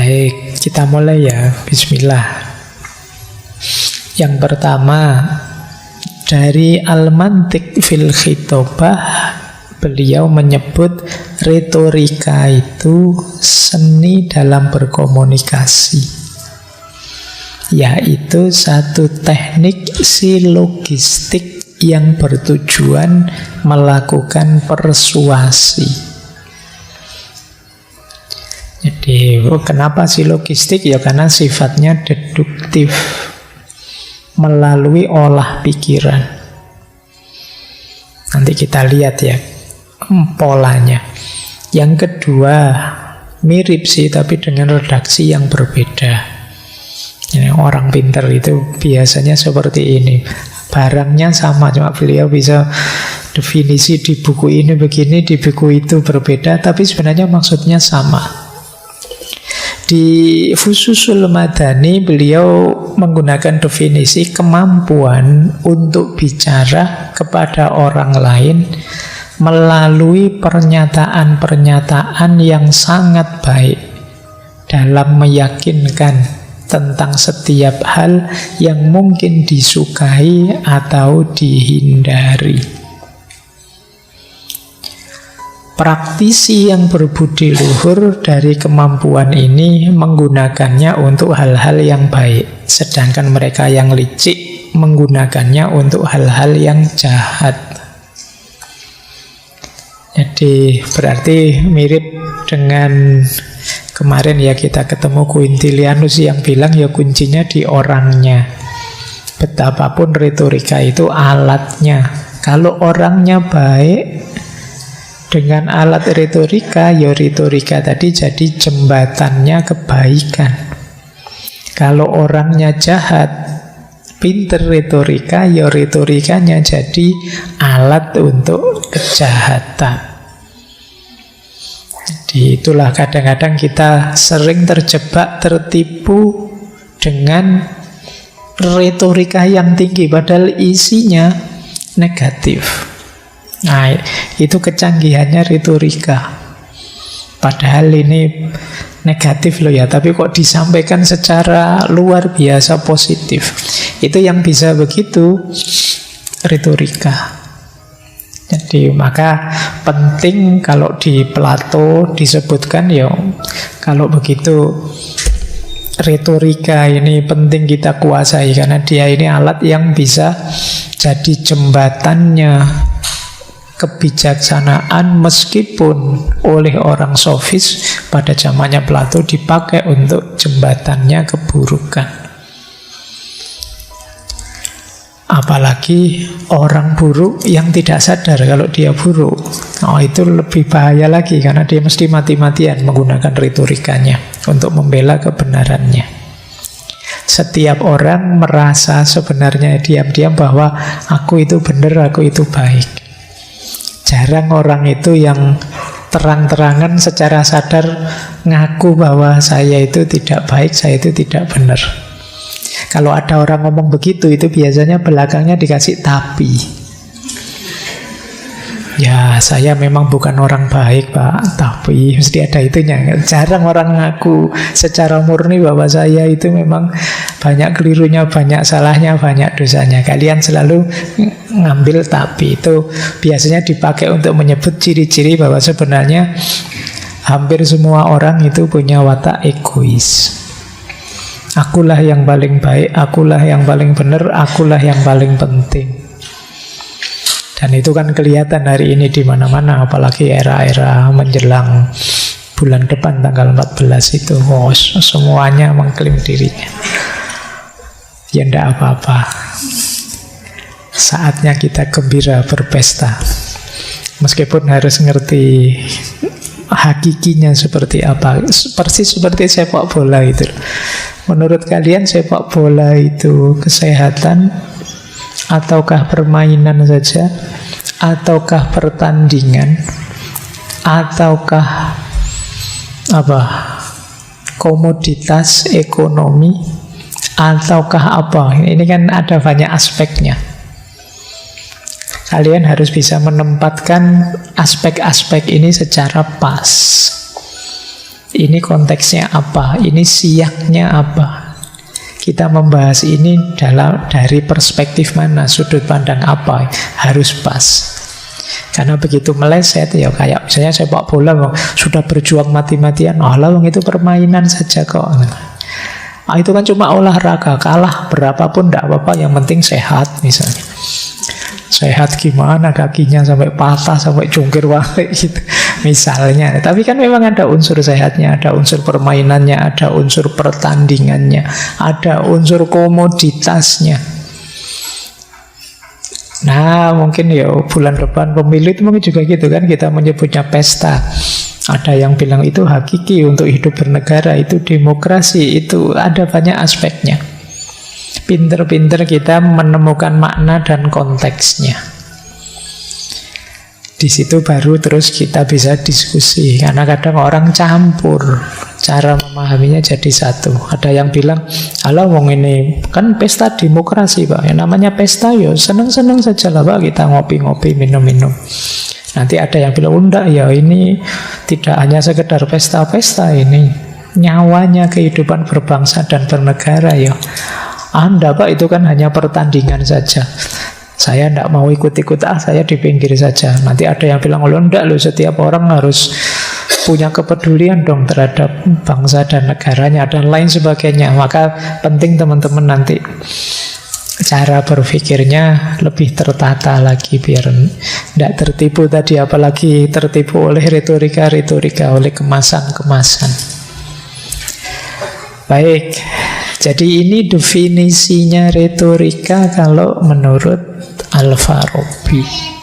Baik, kita mulai ya. Bismillah. Yang pertama, dari Al-Mantiq fil Khitobah, beliau menyebut retorika itu seni dalam berkomunikasi, yaitu satu teknik silogistik yang bertujuan melakukan persuasi. Jadi kenapa silogistik? Ya karena sifatnya deduktif, melalui olah pikiran. Nanti kita lihat ya polanya. Yang kedua, mirip sih tapi dengan redaksi yang berbeda. Jadi, orang pintar itu biasanya seperti ini. Barangnya sama, cuma beliau bisa definisi di buku ini begini, di buku itu berbeda, tapi sebenarnya maksudnya sama. Di Fususul Madani beliau menggunakan definisi kemampuan untuk bicara kepada orang lain melalui pernyataan-pernyataan yang sangat baik dalam meyakinkan tentang setiap hal yang mungkin disukai atau dihindari. Praktisi yang berbudi luhur dari kemampuan ini menggunakannya untuk hal-hal yang baik, sedangkan mereka yang licik menggunakannya untuk hal-hal yang jahat. Jadi berarti mirip dengan kemarin ya kita ketemu Quintilianus yang bilang ya kuncinya di orangnya. Betapapun retorika itu alatnya. Kalau orangnya baik, dengan alat retorika, ya retorika tadi jadi jembatannya kebaikan. Kalau orangnya jahat, pinter retorika, ya retorikanya jadi alat untuk kejahatan. Jadi itulah kadang-kadang kita sering terjebak, tertipu dengan retorika yang tinggi, padahal isinya negatif. Nah, itu kecanggihannya retorika. Padahal ini negatif loh ya, tapi kok disampaikan secara luar biasa positif. Itu yang bisa begitu retorika. Jadi maka penting kalau di Plato disebutkan ya, kalau begitu retorika ini penting kita kuasai karena dia ini alat yang bisa jadi jembatannya kebijaksanaan, meskipun oleh orang sofis pada zamannya Plato dipakai untuk jembatannya keburukan. Apalagi orang buruk yang tidak sadar kalau dia buruk. Oh, itu lebih bahaya lagi karena dia mesti mati-matian menggunakan retorikanya untuk membela kebenarannya. Setiap orang merasa sebenarnya diam-diam bahwa aku itu benar, aku itu baik. Jarang orang itu yang terang-terangan secara sadar ngaku bahwa saya itu tidak baik, saya itu tidak benar. Kalau ada orang ngomong begitu, itu biasanya belakangnya dikasih tapi. Ya, saya memang bukan orang baik, Pak, tapi mesti ada itunya. Jarang orang ngaku secara murni bahwa saya itu memang banyak kelirunya, banyak salahnya, banyak dosanya. Kalian selalu ngambil tapi. Itu biasanya dipakai untuk menyebut ciri-ciri bahwa sebenarnya hampir semua orang itu punya watak egois. Akulah yang paling baik, akulah yang paling benar, akulah yang paling penting. Dan itu kan kelihatan hari ini di mana-mana, apalagi era-era menjelang bulan depan tanggal 14 itu. Oh, semuanya mengklaim dirinya. Ya ndak apa-apa. Saatnya kita gembira berpesta. Meskipun harus ngerti hakikinya seperti apa. Persis seperti sepak bola itu. Menurut kalian sepak bola itu kesehatan ataukah permainan saja, ataukah pertandingan, ataukah apa, komoditas ekonomi, ataukah apa? Ini kan ada banyak aspeknya. Kalian harus bisa menempatkan aspek-aspek ini secara pas. Ini konteksnya apa? Ini siaknya apa? Kita membahas ini dari perspektif mana? Sudut pandang apa? Harus pas. Karena begitu meleset, ya kayak misalnya sepak bola, sudah berjuang mati-matian, itu permainan saja kok. Itu kan cuma olahraga, kalah berapapun tidak apa-apa, yang penting sehat misalnya. Sehat gimana, kakinya sampai patah, sampai jungkir balik gitu misalnya. Tapi kan memang ada unsur sehatnya, ada unsur permainannya, ada unsur pertandingannya, ada unsur komoditasnya. Nah, mungkin ya bulan depan pemilu itu mungkin juga gitu kan, kita menyebutnya pesta. Ada yang bilang itu hakiki untuk hidup bernegara, itu demokrasi, itu ada banyak aspeknya. Pinter-pinter kita menemukan makna dan konteksnya. Di situ baru terus kita bisa diskusi. Karena kadang orang campur, cara memahaminya jadi satu. Ada yang bilang, alah wong ini kan pesta demokrasi Pak. Yang namanya pesta ya seneng-seneng saja lah Pak, kita ngopi-ngopi, minum-minum. Nanti ada yang bilang, enggak ya, ini tidak hanya sekedar pesta-pesta, ini nyawanya kehidupan berbangsa dan bernegara ya. Anda Pak, itu kan hanya pertandingan saja. Saya tidak mau ikut-ikut, saya di pinggir saja. Nanti ada yang bilang, enggak loh, setiap orang harus punya kepedulian dong terhadap bangsa dan negaranya dan lain sebagainya. Maka penting teman-teman nanti cara berpikirnya lebih tertata lagi biar tidak tertipu tadi, apalagi tertipu oleh retorika-retorika, oleh kemasan-kemasan. Baik, jadi ini definisinya retorika kalau menurut Al-Farabi.